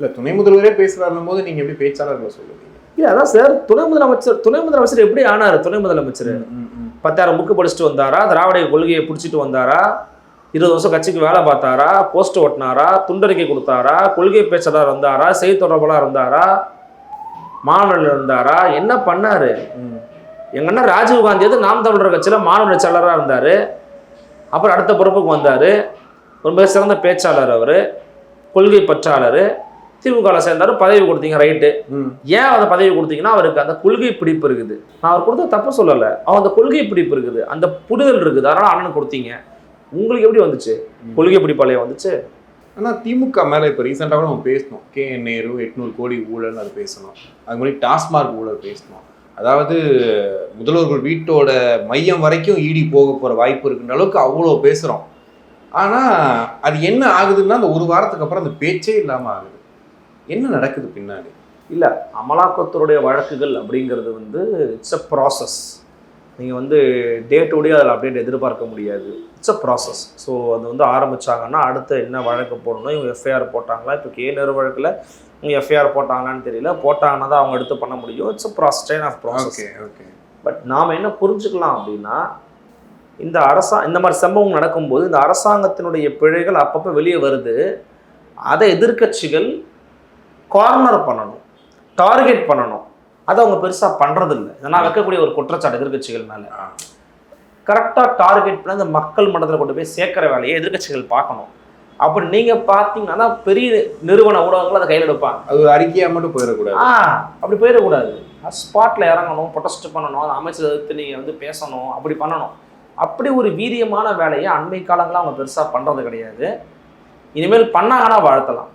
இல்ல துணை முதல்வரே பேசுறாருன்னும் போது நீங்க எப்படி பேச்சாளர்களை சொல்லுவீங்க? இல்ல அதான் சார், துணை முதலமைச்சர் எப்படி ஆனாரு? துணை முதலமைச்சர் 10,000 புக்கு படிச்சுட்டு வந்தாரா? திராவிட கொள்கையை பிடிச்சிட்டு வந்தாரா? 20 வருஷம் கட்சிக்கு வேலை பார்த்தாரா? போஸ்ட் ஓட்டினாரா? துண்டறிக்கை கொடுத்தாரா? கொள்கை பேச்சாளர் இருந்தாரா? செய்தி தொடர்பாளர் இருந்தாரா? மாணவர்கள் இருந்தாரா? என்ன பண்ணாரு? எங்க அண்ணன் ராஜீவ்காந்தி நாம் தமிழர் கட்சியில மாணவர் செயலாளராக இருந்தாரு. அப்புறம் அடுத்த பொறுப்புக்கு வந்தாரு. ரொம்ப சிறந்த பேச்சாளர், அவரு கொள்கை பற்றாளர். திமுக சேர்ந்தாரு, பதவி கொடுத்தீங்க, ரைட்டு. ஏன் அந்த பதவி கொடுத்தீங்கன்னா அவருக்கு அந்த கொள்கை பிடிப்பு இருக்குது. நான் அவர் கொடுத்த தப்பு சொல்லலை, அவர் அந்த கொள்கை பிடிப்பு இருக்குது, அந்த புரிதல் இருக்குது, அதனால அண்ணன் கொடுத்தீங்க. உங்களுக்கு எப்படி வந்துச்சு? கொள்கை பிடிப்பாளையம் வந்துச்சு. ஆனால் திமுக மேலே இப்போ ரீசெண்டாக கூட நம்ம பேசணும். KN நேரு 800 கோடி ஊழல் அது பேசணும். அது மாதிரி டாஸ்மார்க் ஊழல் பேசணும். அதாவது முதல்வர்கள் வீட்டோட மையம் வரைக்கும் இடி போக போகிற வாய்ப்பு இருக்குன்ற அளவுக்கு அவ்வளோ பேசுகிறோம். ஆனால் அது என்ன ஆகுதுன்னா அந்த ஒரு வாரத்துக்கு அப்புறம் அந்த பேச்சே இல்லாமல் ஆகுது. என்ன நடக்குது பின்னாடி? இல்லை, அமலாக்கத்துறைய வழக்குகள் அப்படிங்கிறது இட்ஸ் அ ப்ராசஸ். நீங்கள் டே டு டே அதில் அப்டேட் எதிர்பார்க்க முடியாது. It's a process. ஸோ அது ஆரம்பித்தாங்கன்னா அடுத்து என்ன வழக்கு போடணும், இவங்க எஃப்ஐஆர் போட்டாங்களா? இப்போ KN வழக்கில் இவங்க எஃப்ஐஆர் போட்டாங்களான்னு தெரியல. போட்டாங்கன்னா தான் அவங்க எடுத்து பண்ண முடியும். It's a process, chain of process. Okay. But நாம் என்ன புரிஞ்சுக்கலாம் அப்படின்னா, இந்த மாதிரி சம்பவம் நடக்கும்போது இந்த அரசாங்கத்தினுடைய பிழைகள் அப்பப்போ வெளியே வருது. அதை எதிர்க்கட்சிகள் கார்னர் பண்ணணும், டார்கெட் பண்ணணும். அதை அவங்க பெருசாக பண்ணுறதில்லை. இதனால் வைக்கக்கூடிய ஒரு குற்றச்சாட்டு எதிர்க்கட்சிகள் மேலே. கரெக்டாக டார்கெட் பண்ணி அந்த மக்கள் மட்டத்தில் கொண்டு போய் சேர்க்குற வேலையை எதிர்க்கட்சிகள் பார்க்கணும். அப்படி நீங்கள் பார்த்தீங்கன்னா பெரிய நிறுவன ஊடகங்கள் அதை கையில் எடுப்பாங்க. அது ஒரு அறிக்கையாக மட்டும் போயிடக்கூடாது. அப்படி போயிடக்கூடாது. ஸ்பாட்டில் இறங்கணும், ப்ரொடெஸ்ட் பண்ணணும், அந்த அமைச்சர் எதிர்த்து நீங்கள் பேசணும், அப்படி பண்ணணும். அப்படி ஒரு வீரியமான வேலையை அண்மை காலங்களாக அவங்க பெருசாக பண்ணுறது கிடையாது. இனிமேல் பண்ணாங்கன்னா வாழ்த்தலாம்.